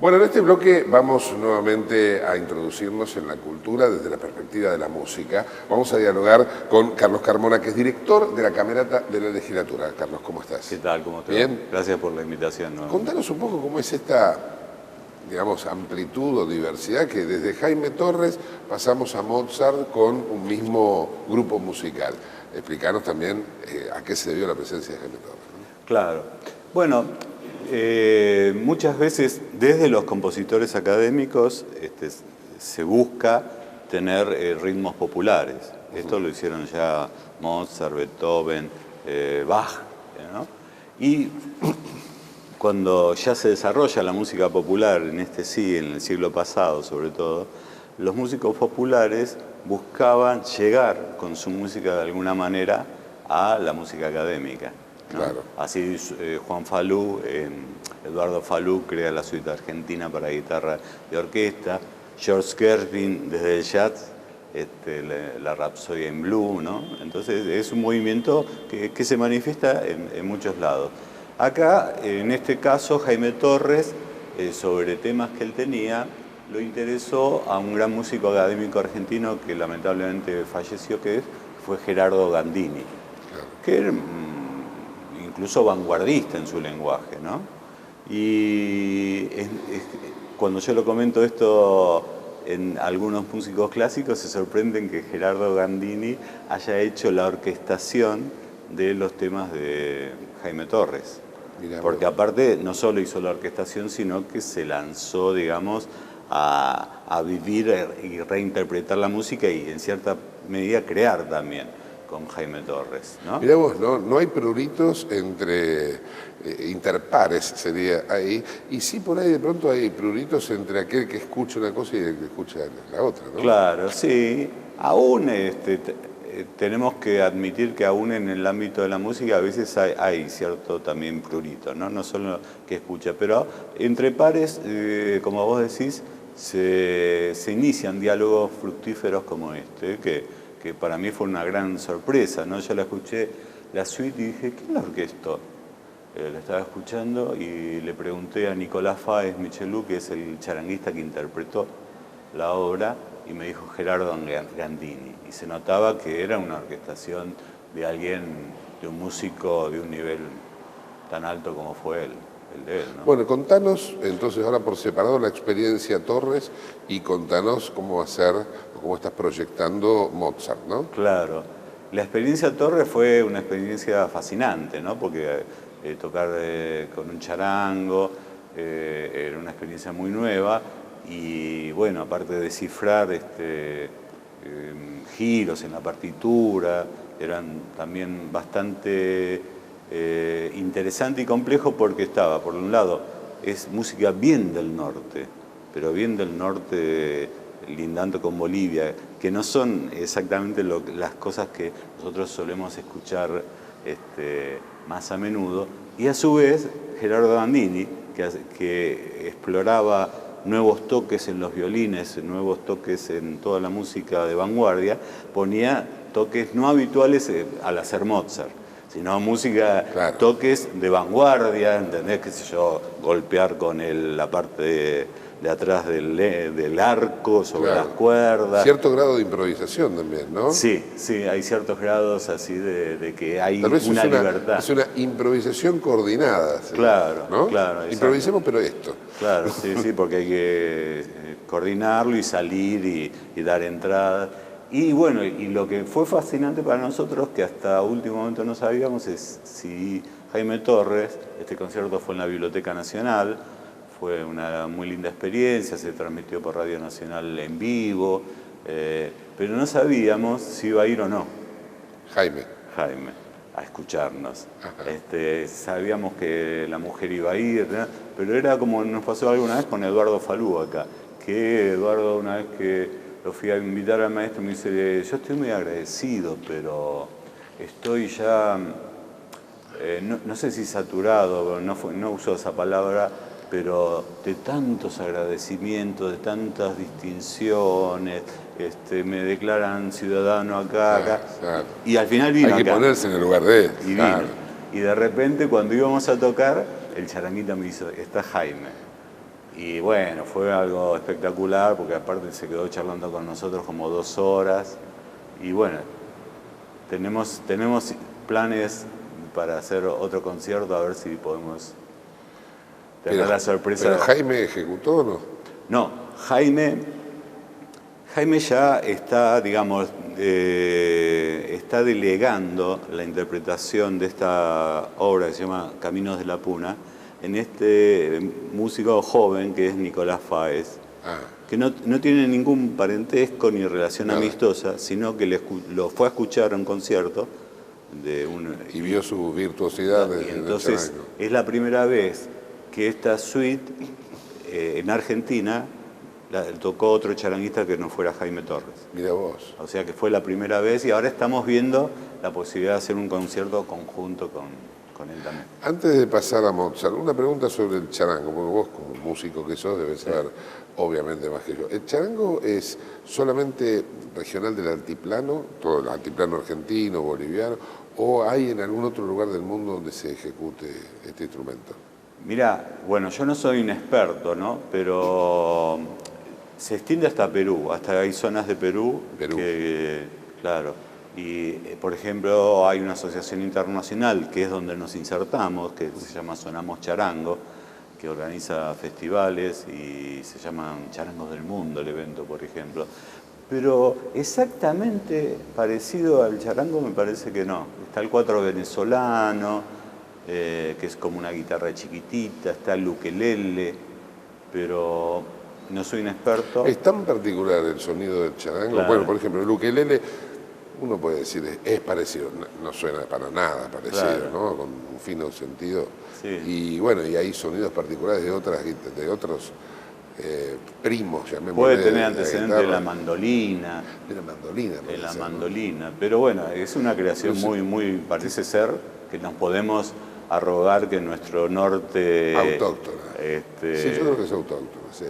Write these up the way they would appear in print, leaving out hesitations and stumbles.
Bueno, en este bloque vamos nuevamente a introducirnos en la cultura desde la perspectiva de la música. Vamos a dialogar con Carlos Carmona, que es director de la Camerata de la Legislatura. Carlos, ¿cómo estás? ¿Qué tal? ¿Cómo te va? Bien. Gracias por la invitación. ¿No? Contanos un poco cómo es esta, digamos, amplitud o diversidad que desde Jaime Torres pasamos a Mozart con un mismo grupo musical. Explicanos también a qué se debió la presencia de Jaime Torres, ¿no? Claro. Bueno, muchas veces desde los compositores académicos se busca tener ritmos populares. Esto lo hicieron ya Mozart, Beethoven, Bach, ¿no? Y cuando ya se desarrolla la música popular, en el siglo pasado sobre todo, los músicos populares buscaban llegar con su música de alguna manera a la música académica, ¿no? Claro. Así Juan Falú, Eduardo Falú crea la suite argentina para guitarra de orquesta, George Gershwin desde el jazz, la Rapsodia en Blue, ¿no? Entonces es un movimiento que se manifiesta en muchos lados. Acá, en este caso, Jaime Torres, sobre temas que él tenía, lo interesó a un gran músico académico argentino que lamentablemente falleció, que fue Gerardo Gandini, que era incluso vanguardista en su lenguaje, ¿no? Y cuando yo lo comento esto en algunos músicos clásicos, se sorprenden que Gerardo Gandini haya hecho la orquestación de los temas de Jaime Torres. Porque aparte no solo hizo la orquestación, sino que se lanzó, digamos, a vivir y reinterpretar la música y en cierta medida crear también con Jaime Torres, ¿no? Mirá vos, no hay pruritos entre interpares, sería ahí, y sí por ahí de pronto hay pruritos entre aquel que escucha una cosa y el que escucha la otra, ¿no? Claro, sí. Aún tenemos que admitir que aún en el ámbito de la música a veces hay cierto también prurito, ¿no? No solo que escucha, pero entre pares, como vos decís, se inician diálogos fructíferos como que para mí fue una gran sorpresa, ¿no? Yo la escuché, la suite, y dije, ¿quién la orquestó? La estaba escuchando y le pregunté a Nicolás Fáez Michelú, que es el charanguista que interpretó la obra, y me dijo Gerardo Gandini. Y se notaba que era una orquestación de alguien, de un músico de un nivel tan alto como fue el de él, ¿no? Bueno, contanos entonces ahora por separado la experiencia Torres y contanos cómo va a ser, cómo estás proyectando Mozart, ¿no? Claro. La experiencia Torres fue una experiencia fascinante, ¿no? Porque tocar con un charango era una experiencia muy nueva y, bueno, aparte de descifrar giros en la partitura, eran también bastante interesante y complejo porque estaba, por un lado, es música bien del norte, pero bien del norte lindando con Bolivia, que no son exactamente las cosas que nosotros solemos escuchar más a menudo, y a su vez Gerardo Gandini, que exploraba nuevos toques en los violines, nuevos toques en toda la música de vanguardia, ponía toques no habituales al hacer Mozart, sino música, claro, toques de vanguardia, ¿entendés? Qué sé yo, golpear con la parte de atrás del arco, sobre, claro, las cuerdas. Cierto grado de improvisación también, ¿no? Sí, sí, hay ciertos grados así de que hay una libertad. Es una improvisación coordinada. Claro, ¿no? Claro. Improvisemos, pero esto. Claro, sí, sí, porque hay que coordinarlo y salir y dar entrada. Y bueno, y lo que fue fascinante para nosotros, que hasta último momento no sabíamos, es si Jaime Torres, este concierto fue en la Biblioteca Nacional, fue una muy linda experiencia, se transmitió por Radio Nacional en vivo, pero no sabíamos si iba a ir o no. Jaime, a escucharnos. Sabíamos que la mujer iba a ir, ¿no? Pero era como nos pasó alguna vez con Eduardo Falú acá, que Eduardo, una vez que lo fui a invitar al maestro, me dice, yo estoy muy agradecido, pero estoy ya, no sé si saturado, no usó esa palabra, pero de tantos agradecimientos, de tantas distinciones, me declaran ciudadano acá. Claro. Y al final vino acá. Hay que ponerse en el lugar de él. Y claro. vino. Y de repente, cuando íbamos a tocar, el charanguita me dice, está Jaime. Y bueno, fue algo espectacular porque aparte se quedó charlando con nosotros como 2 horas. Y bueno, tenemos planes para hacer otro concierto, a ver si podemos tener la sorpresa. ¿Pero Jaime ejecutó o no? No, Jaime ya está, digamos, está delegando la interpretación de esta obra que se llama Caminos de la Puna en este músico joven que es Nicolás Fáez, que no tiene ningún parentesco ni relación amistosa, sino que lo fue a escuchar a un concierto y vio su virtuosidad y entonces es la primera vez que esta suite en Argentina tocó otro charanguista que no fuera Jaime Torres. Mira vos. O sea que fue la primera vez y ahora estamos viendo la posibilidad de hacer un concierto conjunto con él también. Antes de pasar a Mozart, una pregunta sobre el charango, porque vos como músico que sos debes saber obviamente más que yo. ¿El charango es solamente regional del altiplano, todo el altiplano argentino, boliviano, o hay en algún otro lugar del mundo donde se ejecute este instrumento? Mirá, bueno, yo no soy un experto, ¿no? Pero se extiende hasta Perú, hasta hay zonas de Perú. Que, claro, y por ejemplo hay una asociación internacional que es donde nos insertamos, que se llama Sonamos Charango, que organiza festivales y se llaman Charangos del Mundo el evento, por ejemplo. Pero exactamente parecido al charango me parece que no. Está el cuatro venezolano, que es como una guitarra chiquitita, está el ukelele, pero no soy un experto. Es tan particular el sonido del charango. Claro. Bueno, por ejemplo, el ukelele, uno puede decir, es parecido, no suena para nada parecido, claro, ¿no? Con un fino sentido. Sí. Y bueno, y hay sonidos particulares de otros primos, llamémosle. Puede tener antecedentes de la mandolina. De la mandolina. De la mandolina, ¿no? Pero bueno, es una creación muy, parece ser que nos podemos arrogar que nuestro norte... Autóctona. Sí, yo creo que es autóctona, sí.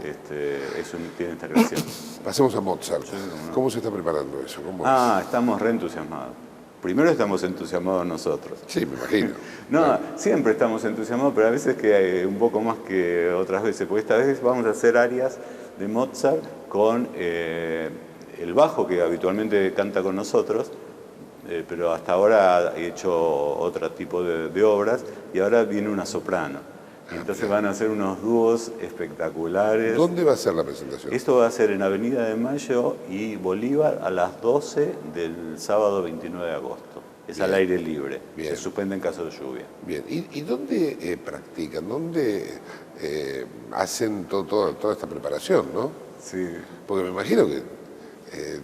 Tiene esta creación. Pasemos a Mozart. Sí, ¿no? ¿Cómo se está preparando eso? Estamos reentusiasmados. Primero estamos entusiasmados nosotros. Sí, me imagino. No, claro. Siempre estamos entusiasmados, pero a veces que hay un poco más que otras veces, porque esta vez vamos a hacer arias de Mozart con el bajo que habitualmente canta con nosotros, pero hasta ahora ha hecho otro tipo de obras y ahora viene una soprano. Entonces van a ser unos dúos espectaculares. ¿Dónde va a ser la presentación? Esto va a ser en Avenida de Mayo y Bolívar a las 12 del sábado 29 de agosto. Es al aire libre. Bien. Se suspende en caso de lluvia. Bien. ¿Y dónde practican? ¿Dónde hacen toda esta preparación, no? Sí. Porque me imagino que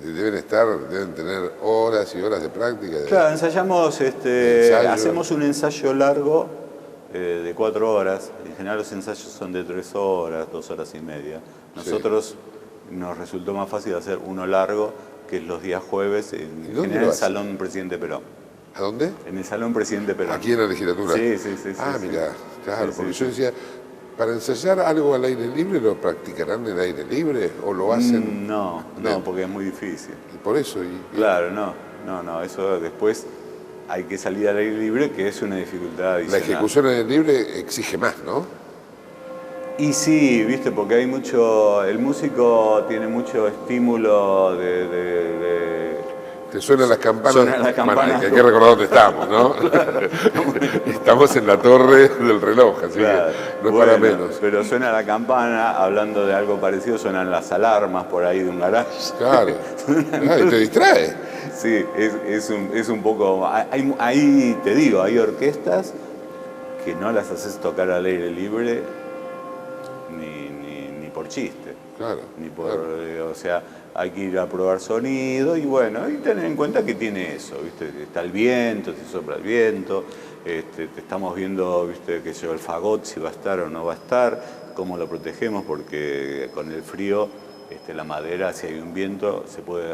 deben tener horas y horas de práctica. Claro, ensayamos, hacemos un ensayo largo de 4 horas. En general los ensayos son de 3 horas, 2 horas y media. Nosotros nos resultó más fácil hacer uno largo, que es los días jueves, en general en el Salón Presidente Perón. ¿A dónde? En el Salón Presidente Perón. ¿Aquí en la legislatura? Sí. Mira, claro, porque yo decía, ¿para ensayar algo al aire libre lo practicarán en aire libre o lo hacen? No, porque es muy difícil. Y por eso. Claro, no, eso después hay que salir al aire libre, que es una dificultad adicional. La ejecución al aire libre exige más, ¿no? Y sí, viste, porque hay mucho, el músico tiene mucho estímulo Te suenan las campanas. Suenan las campanas. Bueno, hay que recordar dónde estamos, ¿no? Estamos en la torre del reloj, así claro, que no es para menos. Pero suena la campana, hablando de algo parecido, suenan las alarmas por ahí de un garage. Claro, y te distrae. Sí, es un poco... Ahí te digo, hay orquestas que no las haces tocar al aire libre ni por chiste. Claro. O sea, hay que ir a probar sonido y bueno, y tener en cuenta que tiene eso, ¿viste? Está el viento, se sopla el viento, te estamos viendo, ¿viste? Que el fagot si va a estar o no va a estar, cómo lo protegemos, porque con el frío la madera, si hay un viento, se puede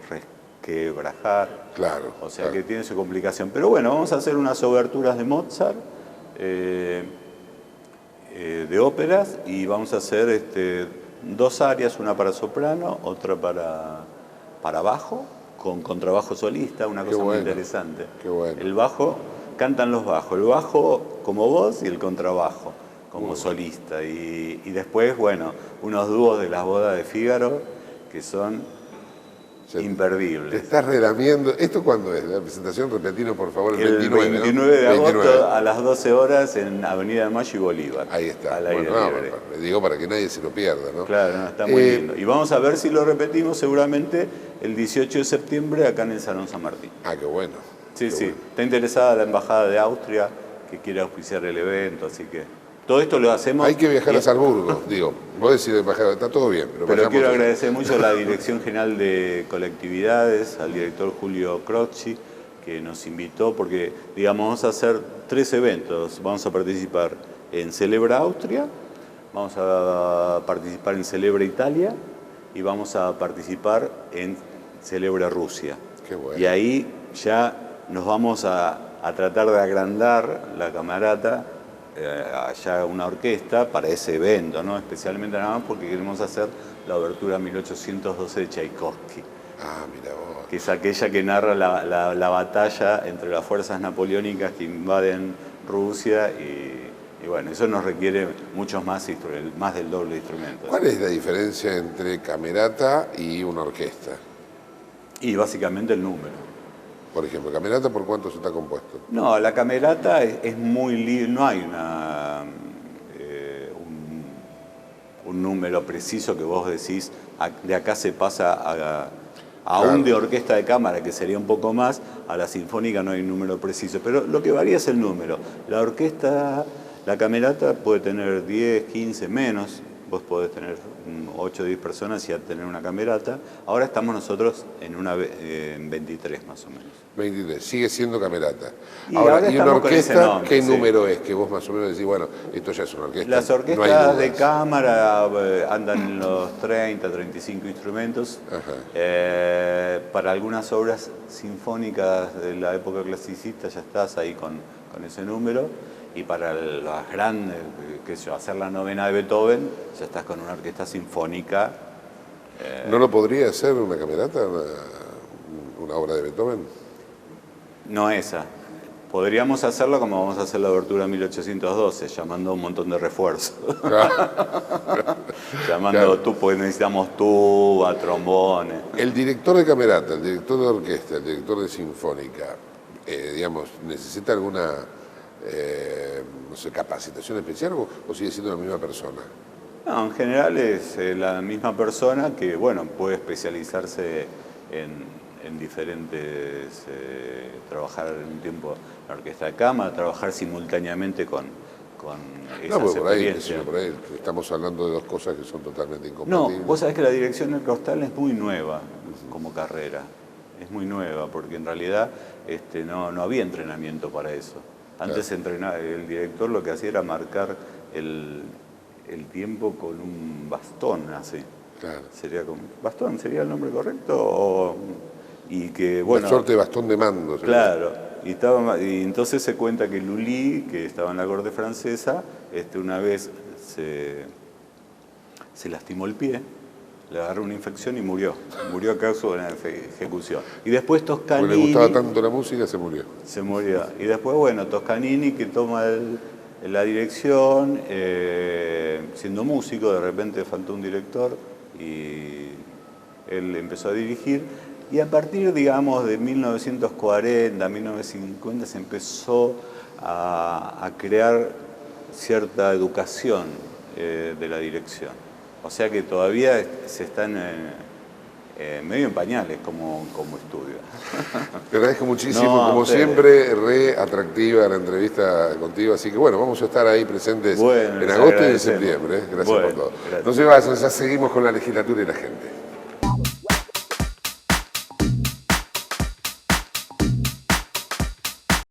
resquebrajar. Claro. O sea que tiene su complicación. Pero bueno, vamos a hacer unas oberturas de Mozart, de óperas, y vamos a hacer 2 áreas, una para soprano, otra para bajo, con contrabajo solista, una cosa muy interesante. Qué bueno. El bajo, cantan los bajos, el bajo como voz y el contrabajo como solista. Y después, bueno, unos dúos de las bodas de Fígaro que son imperdibles. Te estás relamiendo. ¿Esto cuándo es? La presentación, repetinos por favor, el 29 de agosto a las 12 horas en Avenida de Mayo y Bolívar. Ahí está. Al aire libre. Le digo para que nadie se lo pierda, ¿no? Claro, no, está muy lindo. Y vamos a ver si lo repetimos seguramente el 18 de septiembre acá en el Salón San Martín. Ah, qué bueno. Sí, qué sí. bueno. Está interesada la Embajada de Austria que quiere auspiciar el evento, así que todo esto lo hacemos. Hay que viajar a Salzburgo, digo. Vos decís de embajada, está todo bien. Pero quiero agradecer mucho a la Dirección General de Colectividades, al director Julio Crocci, que nos invitó, porque, digamos, vamos a hacer 3 eventos. Vamos a participar en Celebra Austria, vamos a participar en Celebra Italia y vamos a participar en Celebra Rusia. Qué bueno. Y ahí ya nos vamos a tratar de agrandar la camerata, allá una orquesta para ese evento, ¿no? Especialmente nada más porque queremos hacer la obertura 1812 de Tchaikovsky. Ah, mira vos. Que es aquella que narra la batalla entre las fuerzas napoleónicas que invaden Rusia y bueno, eso nos requiere muchos más del doble de instrumentos. ¿Cuál es la diferencia entre camerata y una orquesta? Y básicamente el número. Por ejemplo, ¿camerata por cuánto se está compuesto? No, la camerata es muy libre, no hay un número preciso que vos decís, de acá se pasa a Claro. un de orquesta de cámara, que sería un poco más, a la sinfónica no hay un número preciso, pero lo que varía es el número. La orquesta, la camerata puede tener 10, 15, menos, vos podés tener 8 o 10 personas y a tener una camerata. Ahora estamos nosotros en 23 más o menos. 23, sigue siendo camerata. Y Ahora, ¿y una estamos con ese orquesta nombre, qué sí. número es? Que vos más o menos decís, bueno, esto ya es una orquesta. Las no orquestas hay de dudas. cámara andan en los 30, 35 instrumentos. Para algunas obras sinfónicas de la época clasicista ya estás ahí con ese número. Y para las grandes, qué sé yo, hacer la novena de Beethoven, ya estás con una orquesta sinfónica. ¿No lo podría hacer una camerata, una obra de Beethoven? No esa. Podríamos hacerlo como vamos a hacer la obertura 1812, llamando a un montón de refuerzos. Llamando Claro. porque necesitamos tuba, trombones. El director de camerata, el director de orquesta, el director de sinfónica, digamos, ¿necesita alguna no sé, capacitación especial o sigue siendo la misma persona? No, en general es la misma persona que, bueno, puede especializarse en diferentes, trabajar en un tiempo en la orquesta de cámara, trabajar simultáneamente con esas No, por ahí, experiencias. por ahí estamos hablando de dos cosas que son totalmente No, incompatibles. vos sabés que la dirección orquestal es muy nueva como carrera, es muy nueva, porque en realidad no había entrenamiento para eso. Antes el director lo que hacía era marcar el tiempo con un bastón, así. Claro. Sería con bastón, ¿sería el nombre correcto? Y que, bueno, Una suerte de bastón de mando. claro, y entonces se cuenta que Lully, que estaba en la corte francesa, una vez se lastimó el pie, le agarró una infección y murió a causa de una ejecución. Y después Toscanini... Porque le gustaba tanto la música, se murió. Se murió. Y después, bueno, Toscanini, que toma la dirección, siendo músico, de repente faltó un director y él empezó a dirigir. Y a partir, digamos, de 1940, 1950, se empezó a crear cierta educación de la dirección. O sea que todavía se están medio en pañales como estudio. Te agradezco muchísimo, No, como ustedes. siempre, re atractiva la entrevista contigo, así que bueno, vamos a estar ahí presentes Bueno, en les agosto y en agradecemos. septiembre. Gracias Bueno, por todo. gracias. No se vayan, ya seguimos con la legislatura y la gente.